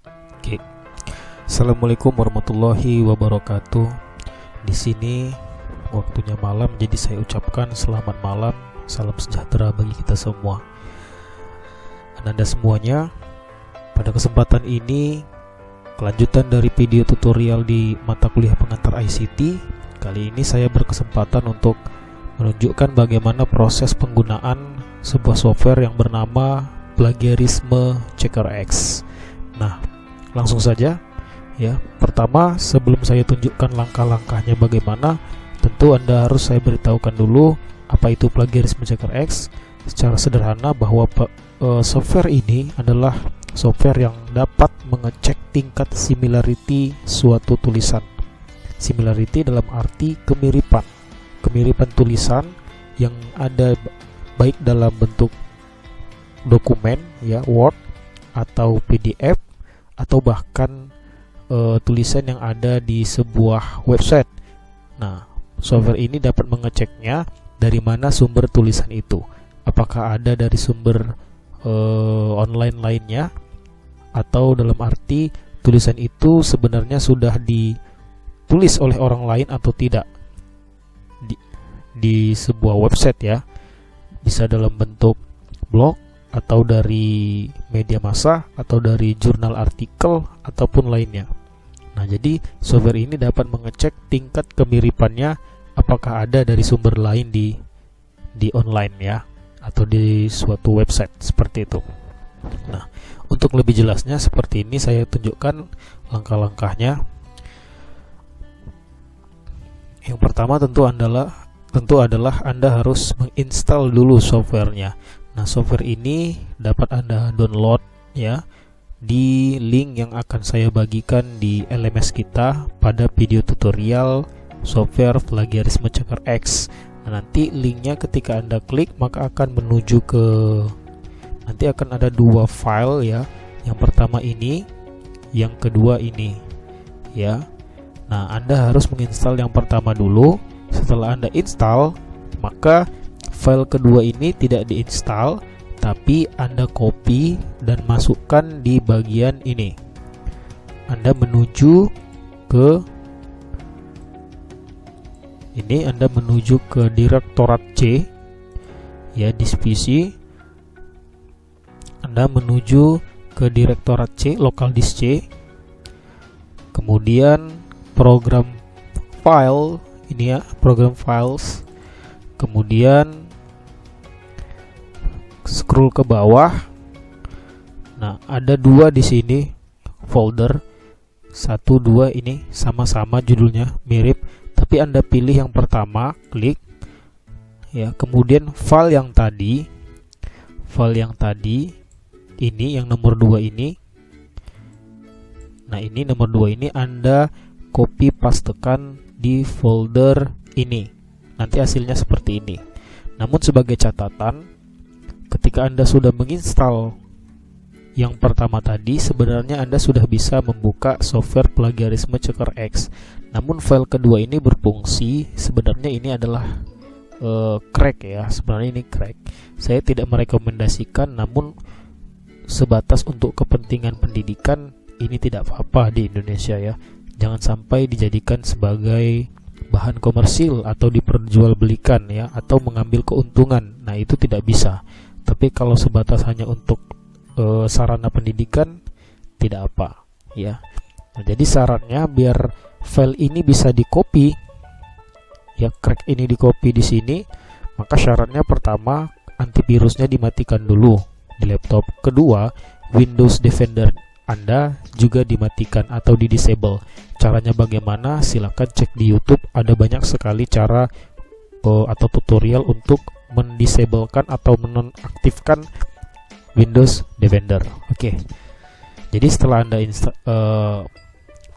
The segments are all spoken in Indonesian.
Oke. Assalamualaikum warahmatullahi wabarakatuh. Di sini waktunya malam, jadi saya ucapkan selamat malam, salam sejahtera bagi kita semua. Anda semuanya, pada kesempatan ini kelanjutan dari video tutorial di mata kuliah pengantar ICT. Kali ini saya berkesempatan untuk menunjukkan bagaimana proses penggunaan sebuah software yang bernama Plagiarisme Checker X. Nah, langsung saja ya. Pertama, sebelum saya tunjukkan langkah-langkahnya bagaimana, tentu Anda harus saya beritahukan dulu apa itu Plagiarisme Checker X. Secara sederhana bahwa software ini adalah software yang dapat mengecek tingkat similarity suatu tulisan. Similarity dalam arti kemiripan tulisan yang ada baik dalam bentuk dokumen ya, Word atau PDF, atau bahkan tulisan yang ada di sebuah website. Nah, software ini dapat mengeceknya dari mana sumber tulisan itu. Apakah ada dari sumber online lainnya, atau dalam arti tulisan itu sebenarnya sudah ditulis oleh orang lain atau tidak di sebuah website ya. Bisa dalam bentuk blog, atau dari media massa, atau dari jurnal artikel, ataupun lainnya. Nah, jadi software ini dapat mengecek tingkat kemiripannya apakah ada dari sumber lain di online ya, atau di suatu website seperti itu. Nah, untuk lebih jelasnya seperti ini saya tunjukkan langkah-langkahnya. Yang pertama tentu adalah Anda harus menginstal dulu softwarenya. Nah, software ini dapat Anda download ya di link yang akan saya bagikan di LMS kita pada video tutorial software Plagiarisme Checker X. Nah, nanti linknya ketika Anda klik maka akan menuju ke, nanti akan ada dua file ya. Yang pertama ini, yang kedua ini ya. Nah, Anda harus menginstal yang pertama dulu. Setelah Anda install, maka file kedua ini tidak diinstal, tapi Anda copy dan masukkan di bagian ini. Anda menuju ke ini, Anda menuju ke Direktorat C ya, di PC. Anda menuju ke Direktorat C, Local Disk C. Kemudian program file ini ya, program files. Kemudian scroll ke bawah. Nah, ada dua di sini folder, 1, 2 ini sama-sama judulnya mirip, tapi Anda pilih yang pertama, klik ya. Kemudian file yang tadi ini yang nomor 2 ini. Nah, ini nomor 2 ini Anda copy pastekan di folder ini. Nanti hasilnya seperti ini. Namun sebagai catatan, ketika Anda sudah menginstal yang pertama tadi, sebenarnya Anda sudah bisa membuka software Plagiarisme Checker X. Namun file kedua ini berfungsi, sebenarnya ini adalah crack ya. Sebenarnya ini crack. Saya tidak merekomendasikan, namun sebatas untuk kepentingan pendidikan ini tidak apa-apa di Indonesia ya. Jangan sampai dijadikan sebagai bahan komersil atau diperjualbelikan ya, atau mengambil keuntungan. Nah, itu tidak bisa. Tapi kalau sebatas hanya untuk sarana pendidikan, tidak apa ya. Nah, jadi syaratnya biar file ini bisa di-copy ya, crack ini di-copy di sini, maka syaratnya pertama antivirusnya dimatikan dulu di laptop. Kedua, Windows Defender Anda juga dimatikan atau di-disable. Caranya bagaimana? Silakan cek di YouTube, ada banyak sekali cara atau tutorial untuk mendisablekan atau menonaktifkan Windows Defender. Oke. Jadi setelah Anda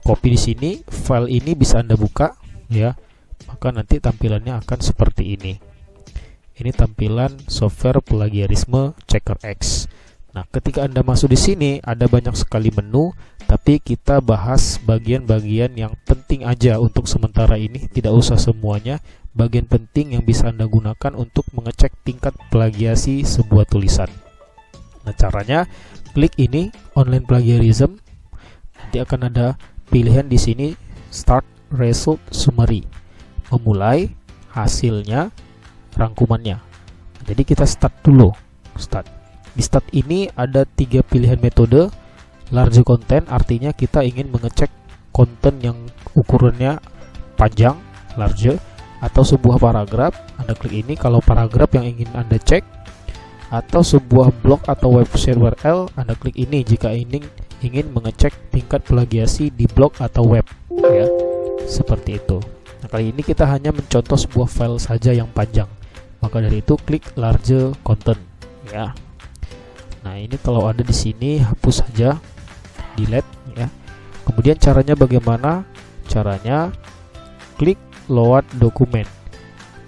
copy di sini, file ini bisa Anda buka ya. Maka nanti tampilannya akan seperti ini. Ini tampilan software Plagiarisme Checker X. Nah, ketika Anda masuk di sini ada banyak sekali menu, tapi kita bahas bagian-bagian yang penting aja untuk sementara ini, tidak usah semuanya. Bagian penting yang bisa Anda gunakan untuk mengecek tingkat plagiasi sebuah tulisan. Nah, caranya klik ini online plagiarism. Nanti akan ada pilihan di sini Start Result Summary, memulai hasilnya rangkumannya. Jadi kita start dulu. Di start ini ada 3 pilihan metode. Large content artinya kita ingin mengecek konten yang ukurannya panjang, large, atau sebuah paragraf. Anda klik ini kalau paragraf yang ingin Anda cek, atau sebuah blog atau website URL, Anda klik ini jika ingin mengecek tingkat plagiasi di blog atau web, ya. Seperti itu. Nah, kali ini kita hanya mencontoh sebuah file saja yang panjang. Maka dari itu klik large content, ya. Nah, ini kalau ada di sini hapus saja, delete, ya. Kemudian caranya bagaimana? Caranya klik load dokumen.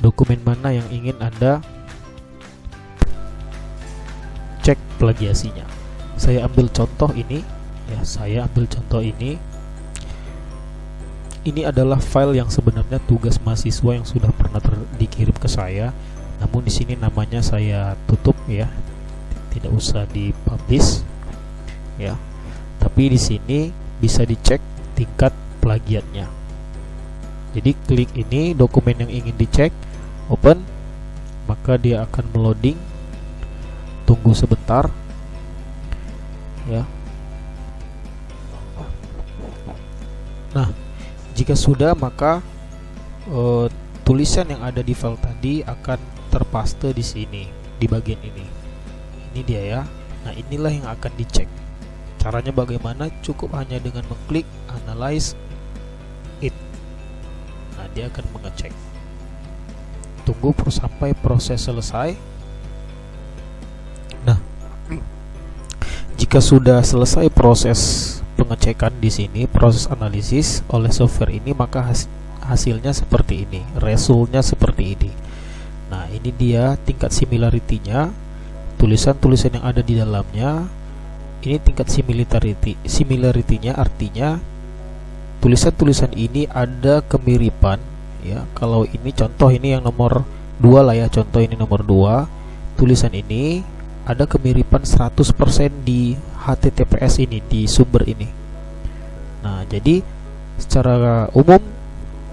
Dokumen mana yang ingin Anda cek plagiasinya. Saya ambil contoh ini, ya. Saya ambil contoh ini. Ini adalah file yang sebenarnya tugas mahasiswa yang sudah pernah dikirim ke saya. Namun di sini namanya saya tutup, ya. Tidak usah dipublish, ya. Tapi di sini bisa dicek tingkat plagiatnya. Jadi klik ini dokumen yang ingin dicek, open, maka dia akan meloading. Tunggu sebentar, ya. Nah, jika sudah, maka tulisan yang ada di file tadi akan terpaste di sini, di bagian ini. Ini dia, ya. Nah, inilah yang akan dicek. Caranya bagaimana? Cukup hanya dengan mengklik analyze it. Nah, dia akan mengecek. Tunggu sampai proses selesai. Nah, jika sudah selesai proses pengecekan di sini, proses analisis oleh software ini, maka hasilnya seperti ini, resultnya seperti ini. Nah, ini dia tingkat similarity-nya, tulisan-tulisan yang ada di dalamnya. Ini tingkat similarity-nya artinya tulisan-tulisan ini ada kemiripan, ya. Kalau ini contoh, ini yang nomor 2 lah, ya. Contoh ini nomor 2. Tulisan ini ada kemiripan 100% di HTTPS ini, di sumber ini. Nah, jadi secara umum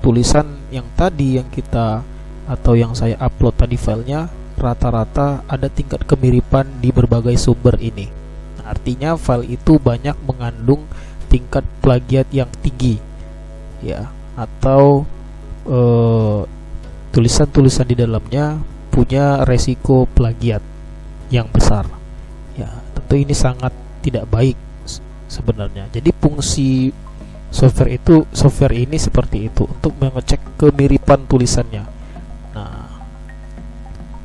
tulisan yang tadi yang kita atau yang saya upload tadi filenya rata-rata ada tingkat kemiripan di berbagai sumber ini. Nah, artinya file itu banyak mengandung tingkat plagiat yang tinggi, ya, atau tulisan-tulisan di dalamnya punya resiko plagiat yang besar, ya. Tentu ini sangat tidak baik sebenarnya. Jadi fungsi software ini seperti itu, untuk mengecek kemiripan tulisannya. Nah,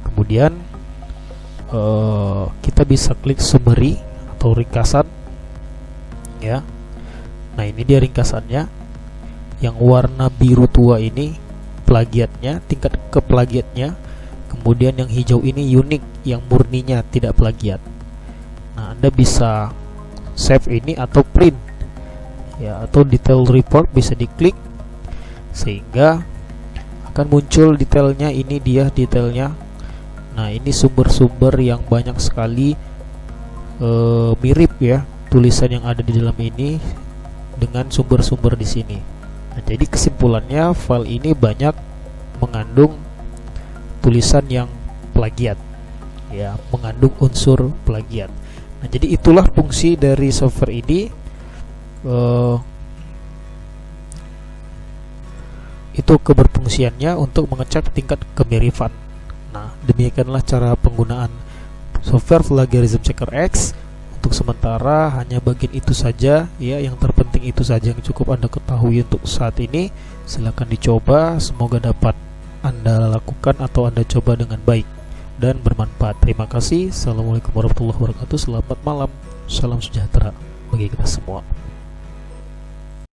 kemudian kita bisa klik summary atau ringkasan, ya. Nah, ini dia ringkasannya. Yang warna biru tua ini plagiatnya, tingkat keplagiatnya. Kemudian yang hijau ini unik, yang murninya tidak plagiat. Nah, Anda bisa save ini atau print, ya, atau detail report bisa diklik sehingga akan muncul detailnya. Ini dia detailnya. Nah, ini sumber-sumber yang banyak sekali mirip, ya, tulisan yang ada di dalam ini dengan sumber-sumber di sini. Nah, jadi kesimpulannya file ini banyak mengandung tulisan yang plagiat, ya, mengandung unsur plagiat. Nah, jadi itulah fungsi dari software ini. Itu keberfungsiannya untuk mengecek tingkat kemiripan. Nah, demikianlah cara penggunaan software Plagiarism Checker X. Untuk sementara hanya bagian itu saja, ya, yang terpenting itu saja yang cukup Anda ketahui untuk saat ini. Silakan dicoba, semoga dapat Anda lakukan atau Anda coba dengan baik dan bermanfaat. Terima kasih. Assalamualaikum warahmatullahi wabarakatuh. Selamat malam. Salam sejahtera bagi kita semua.